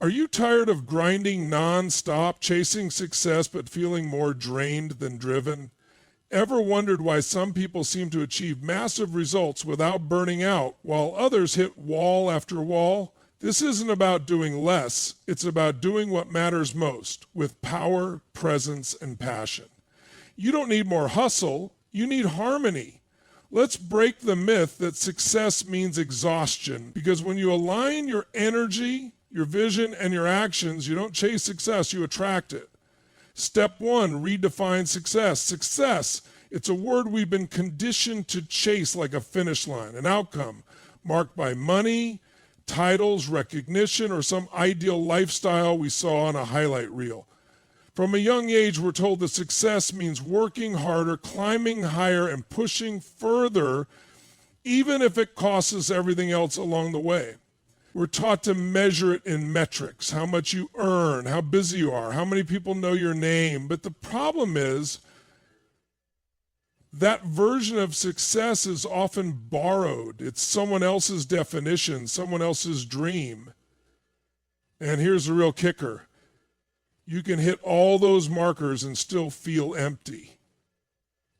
Are you tired of grinding non-stop, chasing success but feeling more drained than driven? Ever wondered why some people seem to achieve massive results without burning out while others hit wall after wall? This isn't about doing less, it's about doing what matters most with power, presence, and passion. You don't need more hustle, you need harmony. Let's break the myth that success means exhaustion, because when you align your energy, your vision, and your actions, you don't chase success, you attract it. Step one, redefine success. Success, it's a word we've been conditioned to chase like a finish line, an outcome marked by money, titles, recognition, or some ideal lifestyle we saw on a highlight reel. From a young age, we're told that success means working harder, climbing higher, and pushing further, even if it costs us everything else along the way. We're taught to measure it in metrics, how much you earn, how busy you are, how many people know your name. But the problem is that version of success is often borrowed. It's someone else's definition, someone else's dream. And here's the real kicker. You can hit all those markers and still feel empty.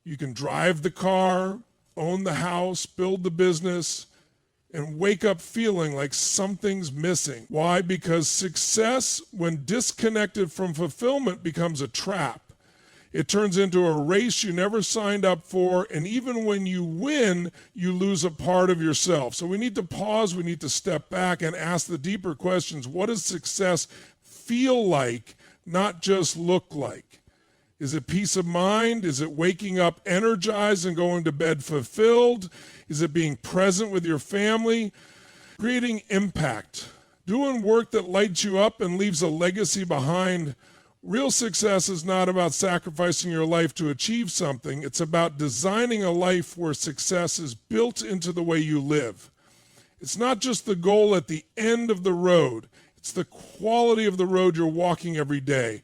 You can drive the car, own the house, build the business, and wake up feeling like something's missing. Why? Because success, when disconnected from fulfillment, becomes a trap. It turns into a race you never signed up for, and even when you win, you lose a part of yourself. So we need to pause, we need to step back and ask the deeper questions. What does success feel like, not just look like? Is it peace of mind? Is it waking up energized and going to bed fulfilled? Is it being present with your family? Creating impact, doing work that lights you up and leaves a legacy behind. Real success is not about sacrificing your life to achieve something. It's about designing a life where success is built into the way you live. It's not just the goal at the end of the road. It's the quality of the road you're walking every day.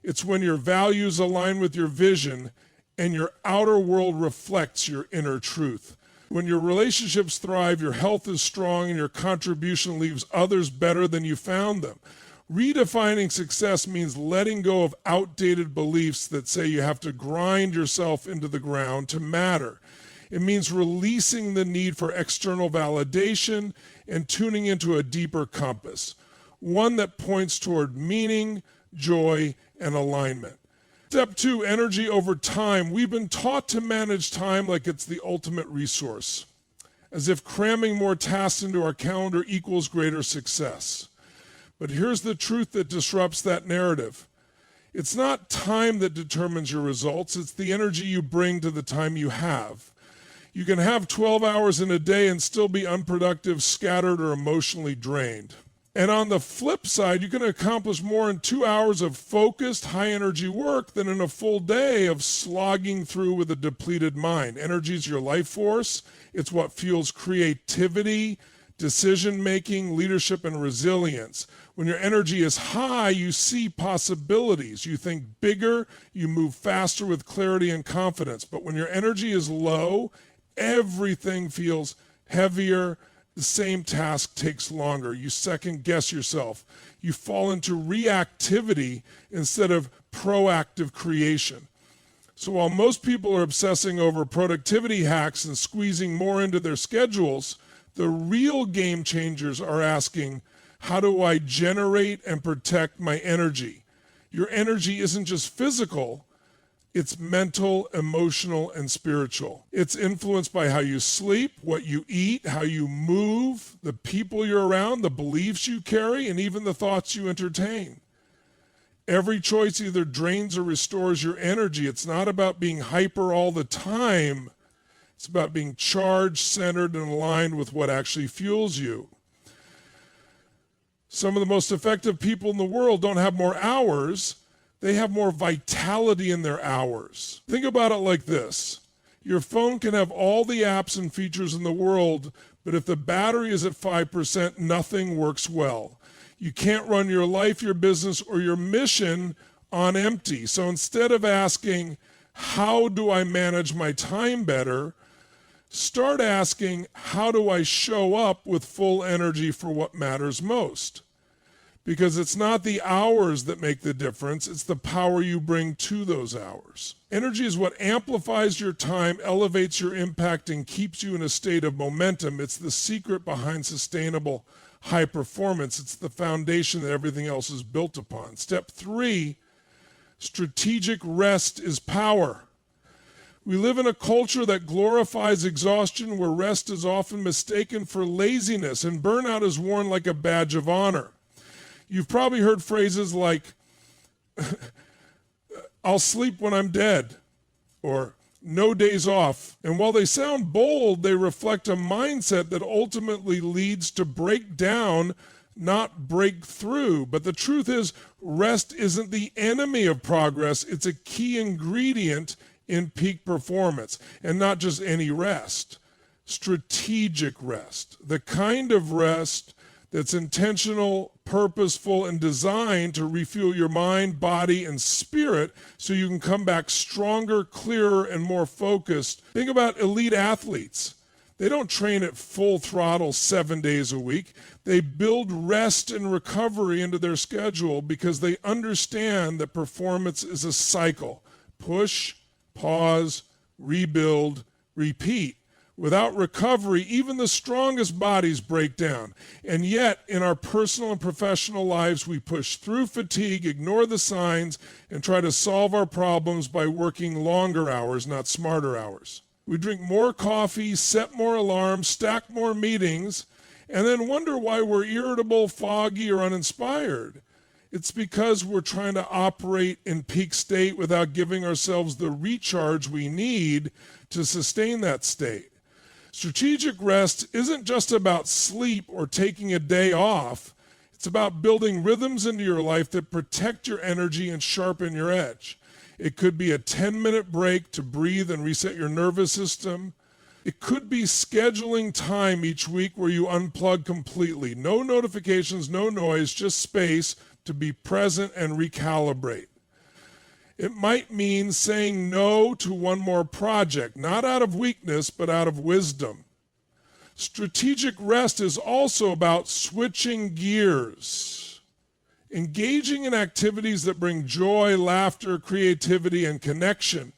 It's when your values align with your vision and your outer world reflects your inner truth. When your relationships thrive, your health is strong, and your contribution leaves others better than you found them. Redefining success means letting go of outdated beliefs that say you have to grind yourself into the ground to matter. It means releasing the need for external validation and tuning into a deeper compass, one that points toward meaning, joy, and alignment. Step two, energy over time. We've been taught to manage time like it's the ultimate resource, as if cramming more tasks into our calendar equals greater success. But here's the truth that disrupts that narrative. It's not time that determines your results, it's the energy you bring to the time you have. You can have 12 hours in a day and still be unproductive, scattered, or emotionally drained. And on the flip side, you can accomplish more in 2 hours of focused, high-energy work than in a full day of slogging through with a depleted mind. Energy is your life force. It's what fuels creativity, decision-making, leadership, and resilience. When your energy is high, you see possibilities. You think bigger, you move faster with clarity and confidence. But when your energy is low, everything feels heavier. The same task takes longer. You second guess yourself. You fall into reactivity instead of proactive creation. So while most people are obsessing over productivity hacks and squeezing more into their schedules, the real game changers are asking, how do I generate and protect my energy? Your energy isn't just physical. It's mental, emotional, and spiritual. It's influenced by how you sleep, what you eat, how you move, the people you're around, the beliefs you carry, and even the thoughts you entertain. Every choice either drains or restores your energy. It's not about being hyper all the time. It's about being charged, centered, and aligned with what actually fuels you. Some of the most effective people in the world don't have more hours. They have more vitality in their hours. Think about it like this. Your phone can have all the apps and features in the world, but if the battery is at 5%, nothing works well. You can't run your life, your business, or your mission on empty. So instead of asking, how do I manage my time better? Start asking, how do I show up with full energy for what matters most? because it's not the hours that make the difference, it's the power you bring to those hours. Energy is what amplifies your time, elevates your impact, and keeps you in a state of momentum. It's the secret behind sustainable high performance. It's the foundation that everything else is built upon. Step 3, strategic rest is power. We live in a culture that glorifies exhaustion, where rest is often mistaken for laziness, and burnout is worn like a badge of honor. You've probably heard phrases like, I'll sleep when I'm dead, or no days off. And while they sound bold, they reflect a mindset that ultimately leads to breakdown, not breakthrough. But the truth is, rest isn't the enemy of progress. It's a key ingredient in peak performance, and not just any rest. Strategic rest, the kind of rest that's intentional, purposeful, and designed to refuel your mind, body, and spirit so you can come back stronger, clearer, and more focused. Think about elite athletes. They don't train at full throttle 7 days a week. They build rest and recovery into their schedule because they understand that performance is a cycle. Push, pause, rebuild, repeat. Without recovery, even the strongest bodies break down. And yet, in our personal and professional lives, we push through fatigue, ignore the signs, and try to solve our problems by working longer hours, not smarter hours. We drink more coffee, set more alarms, stack more meetings, and then wonder why we're irritable, foggy, or uninspired. It's because we're trying to operate in peak state without giving ourselves the recharge we need to sustain that state. Strategic rest isn't just about sleep or taking a day off. It's about building rhythms into your life that protect your energy and sharpen your edge. It could be a 10-minute break to breathe and reset your nervous system. It could be scheduling time each week where you unplug completely. No notifications, no noise, just space to be present and recalibrate. It might mean saying no to one more project, not out of weakness, but out of wisdom. Strategic rest is also about switching gears, engaging in activities that bring joy, laughter, creativity, and connection,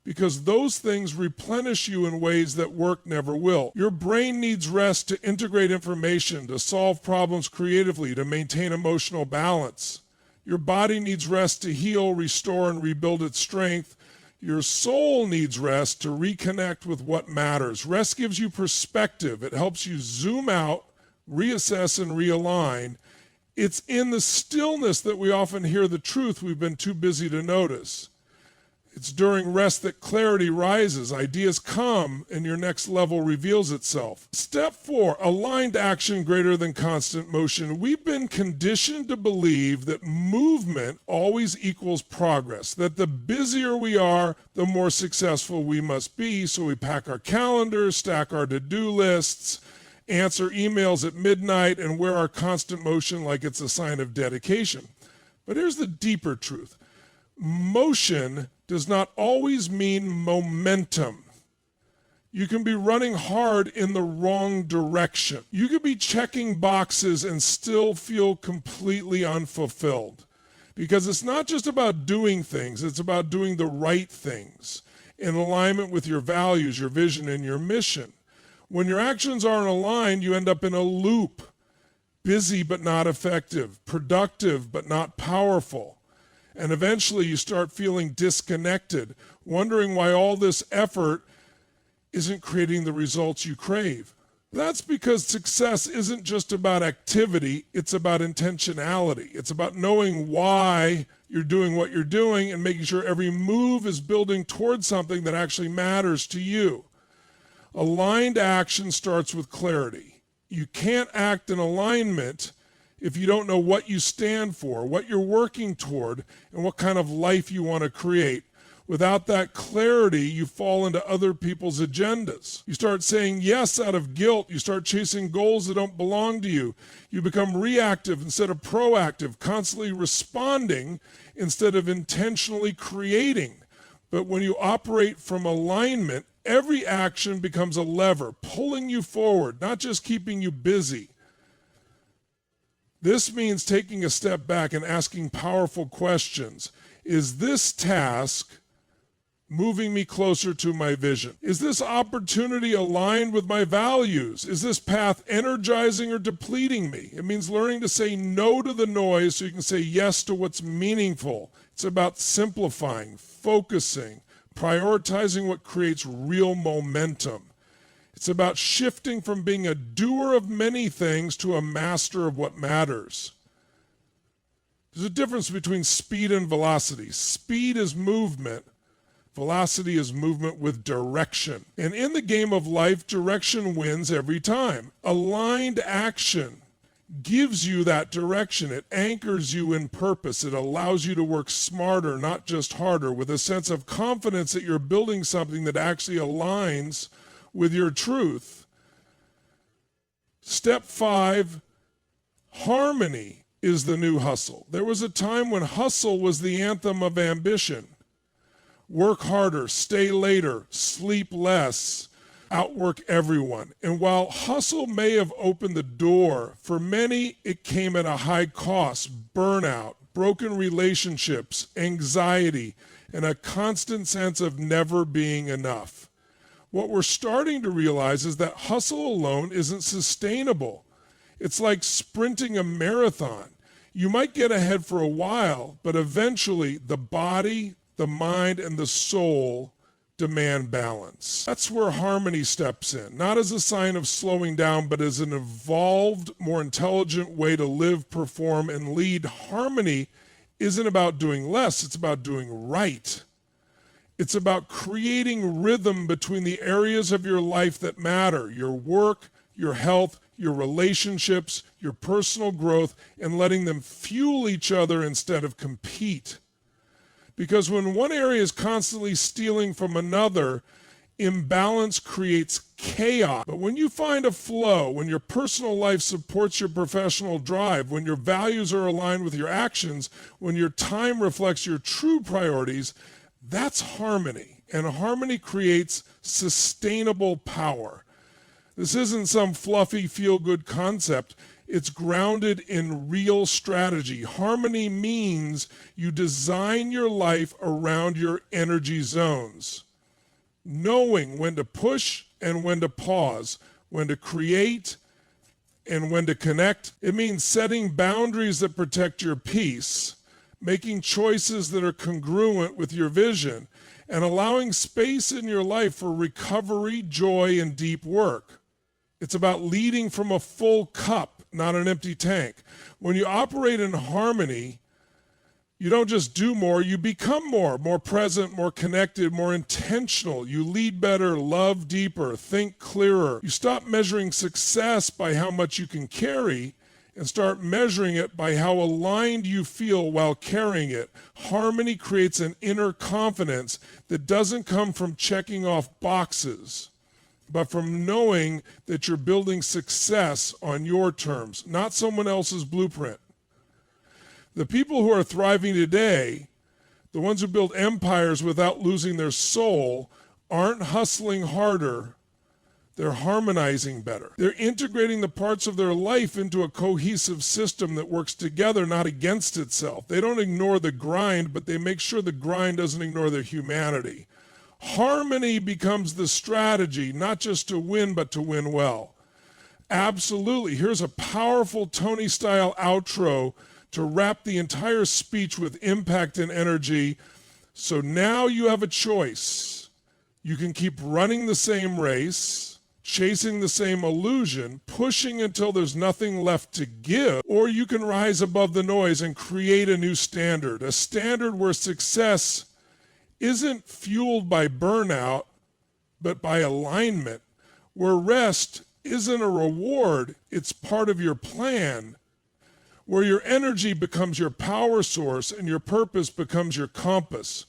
because those things replenish you in ways that work never will. Your brain needs rest to integrate information, to solve problems creatively, to maintain emotional balance. Your body needs rest to heal, restore, and rebuild its strength. Your soul needs rest to reconnect with what matters. Rest gives you perspective. It helps you zoom out, reassess, and realign. It's in the stillness that we often hear the truth we've been too busy to notice. It's during rest that clarity rises, ideas come, and your next level reveals itself. Step 4, aligned action greater than constant motion. We've been conditioned to believe that movement always equals progress, that the busier we are, the more successful we must be, so we pack our calendars, stack our to-do lists, answer emails at midnight, and wear our constant motion like it's a sign of dedication. But here's the deeper truth. Motion does not always mean momentum. You can be running hard in the wrong direction. You could be checking boxes and still feel completely unfulfilled. Because it's not just about doing things, it's about doing the right things in alignment with your values, your vision, and your mission. When your actions aren't aligned, you end up in a loop. Busy but not effective, productive but not powerful. And eventually you start feeling disconnected, wondering why all this effort isn't creating the results you crave. That's because success isn't just about activity, it's about intentionality. It's about knowing why you're doing what you're doing and making sure every move is building towards something that actually matters to you. Aligned action starts with clarity. You can't act in alignment if you don't know what you stand for, what you're working toward, and what kind of life you want to create. Without that clarity, you fall into other people's agendas. You start saying yes out of guilt. You start chasing goals that don't belong to you. You become reactive instead of proactive, constantly responding instead of intentionally creating. But when you operate from alignment, every action becomes a lever, pulling you forward, not just keeping you busy. This means taking a step back and asking powerful questions. Is this task moving me closer to my vision? Is this opportunity aligned with my values? Is this path energizing or depleting me? It means learning to say no to the noise so you can say yes to what's meaningful. It's about simplifying, focusing, prioritizing what creates real momentum. It's about shifting from being a doer of many things to a master of what matters. There's a difference between speed and velocity. Speed is movement. Velocity is movement with direction. And in the game of life, direction wins every time. Aligned action gives you that direction. It anchors you in purpose. It allows you to work smarter, not just harder, with a sense of confidence that you're building something that actually aligns with your truth. Step 5, harmony is the new hustle. There was a time when hustle was the anthem of ambition. Work harder, stay later, sleep less, outwork everyone. And while hustle may have opened the door, for many it came at a high cost. Burnout, broken relationships, anxiety, and a constant sense of never being enough. What we're starting to realize is that hustle alone isn't sustainable. It's like sprinting a marathon. You might get ahead for a while, but eventually the body, the mind, and the soul demand balance. That's where harmony steps in, not as a sign of slowing down, but as an evolved, more intelligent way to live, perform, and lead. Harmony isn't about doing less, it's about doing right. It's about creating rhythm between the areas of your life that matter, your work, your health, your relationships, your personal growth, and letting them fuel each other instead of compete. Because when one area is constantly stealing from another, imbalance creates chaos. But when you find a flow, when your personal life supports your professional drive, when your values are aligned with your actions, when your time reflects your true priorities, that's harmony. And harmony creates sustainable power. This isn't some fluffy feel-good concept. It's grounded in real strategy. Harmony means you design your life around your energy zones, knowing when to push and when to pause, when to create and when to connect. It means setting boundaries that protect your peace, making choices that are congruent with your vision, and allowing space in your life for recovery, joy, and deep work. It's about leading from a full cup, not an empty tank. When you operate in harmony, you don't just do more, you become more present, more connected, more intentional. You lead better, love deeper, think clearer. You stop measuring success by how much you can carry and start measuring it by how aligned you feel while carrying it. Harmony creates an inner confidence that doesn't come from checking off boxes, but from knowing that you're building success on your terms, not someone else's blueprint. The people who are thriving today, the ones who build empires without losing their soul, aren't hustling harder, they're harmonizing better. They're integrating the parts of their life into a cohesive system that works together, not against itself. They don't ignore the grind, but they make sure the grind doesn't ignore their humanity. Harmony becomes the strategy, not just to win, but to win well. Absolutely. Here's a powerful Tony-style outro to wrap the entire speech with impact and energy. So now you have a choice. You can keep running the same race, chasing the same illusion, pushing until there's nothing left to give, or you can rise above the noise and create a new standard, a standard where success isn't fueled by burnout, but by alignment, where rest isn't a reward, it's part of your plan, where your energy becomes your power source and your purpose becomes your compass.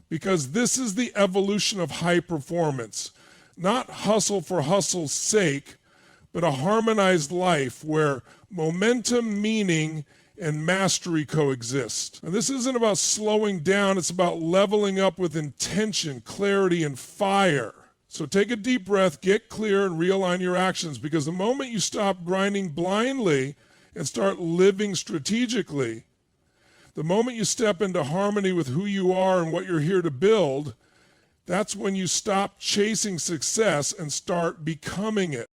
Because this is the evolution of high performance, not hustle for hustle's sake, but a harmonized life where momentum, meaning, and mastery coexist. And this isn't about slowing down, it's about leveling up with intention, clarity, and fire. So take a deep breath, get clear, and realign your actions, because the moment you stop grinding blindly and start living strategically. The moment you step into harmony with who you are and what you're here to build, that's when you stop chasing success and start becoming it.